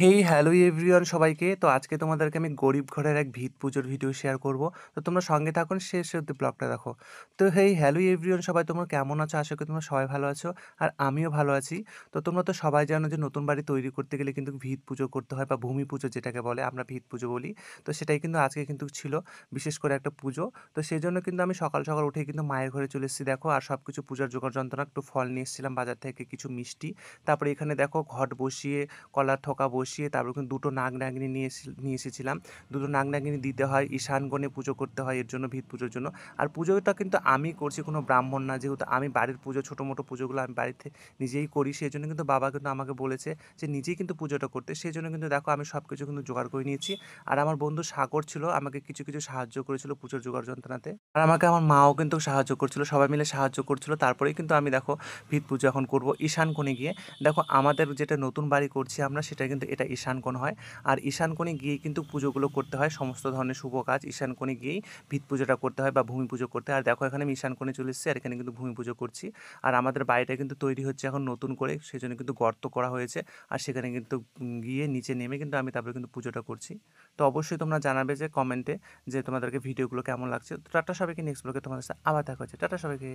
Hey hello everyone সবাইকে। তো আজকে তোমাদেরকে আমি গরিব ঘরের এক ভিত পুজোর ভিডিও শেয়ার করব। তো তোমরা সঙ্গে থাকুন, শেষ অব্দি ব্লগটা দেখো। তো হেই হ্যালো এভরিওয়ান সবাই, তোমরা কেমন আছো? আশা করি তোমরা সবাই ভালো আছো। আর আমিও ভালো আছি। তো তোমরা তো সবাই জানো যে নতুন বাড়ি তৈরি করতে গেলে কিন্তু ভিত পুজো করতে হয় বা ভূমি পুজো যেটাকে বলে, আমরা ভিত পুজো বলি। তো সেটাই কিন্তু আজকে কিন্তু ছিল বিশেষ করে একটা পুজো। তো সেজন্য কিন্তু আমি সকাল, সকাল উঠেই কিন্তু মায়ের ঘরে চলে এসেছি দেখো। আর সবকিছু পূজার জোগাড় যন্ত্রণা, একটু ফল নিয়ে এসেছিলাম বাজার থেকে, কিছু মিষ্টি। তারপরে এখানে দেখো ঘট বসিয়ে, কলার থোকা বসিয়ে, তারপর কিন্তু দুটো নাগ-নাগিনী নিয়ে এসেছিলাম। দুটো নাগ-নাগিনী দিতে হয়, ঈশান কোণে পুজো করতে হয় এর জন্য, ভিত পুজোর জন্য। আর পুজোটা কিন্তু আমি করছি, কোনো ব্রাহ্মণ না। যেহেতু আমি বাড়ির পুজো, ছোটো-মোটো পুজোগুলো আমি বাড়িতে নিজেই করি, সেজন্য কিন্তু বাবা কিন্তু আমাকে বলেছে যে নিজেই কিন্তু পুজোটা করতে। সেজন্য কিন্তু দেখো আমি সবকিছু কিন্তু জোগাড় করে নিয়েছি। আর আমার বন্ধু সাগর ছিল, আমাকে কিছু, কিছু সাহায্য করেছিল পুজোর জোগাড় যন্ত্রণাতে। আর আমাকে আমার মাও কিন্তু সাহায্য করছিল। সবাই মিলে সাহায্য করছিল। তারপরেই কিন্তু আমি দেখো ভিত পুজো এখন করব ঈশান কোণে গিয়ে। দেখো আমাদের যেটা নতুন বাড়ি করছি আমরা, সেটা কিন্তু এটা ঈশান কোণ হয়। আর ঈশান কোণে গিয়েই কিন্তু পুজোগুলো করতে হয়, সমস্ত ধরনের শুভ কাজ ঈশান কোণে গিয়েই ভিত পুজোটা করতে হয় বা ভূমি পুজো করতে হয়। আর দেখো এখানে আমি ঈশান কোণে চলে এসেছি, আর এখানে কিন্তু ভূমি পুজো করছি। আর আমাদের বাড়িটা কিন্তু তৈরি হচ্ছে এখন নতুন করে, সেজন্য কিন্তু গর্ত করা হয়েছে। আর সেখানে কিন্তু গিয়ে নিচে নেমে কিন্তু আমি তারপরে কিন্তু পুজোটা করছি। তো অবশ্যই তোমরা জানাবে যে কমেন্টে যে তোমাদেরকে ভিডিওগুলো কেমন লাগছে। তো টাটা সবাইকে, নেক্সট ব্লগে তোমাদের সাথে আবার দেখা হচ্ছে। টাটা সবাইকে।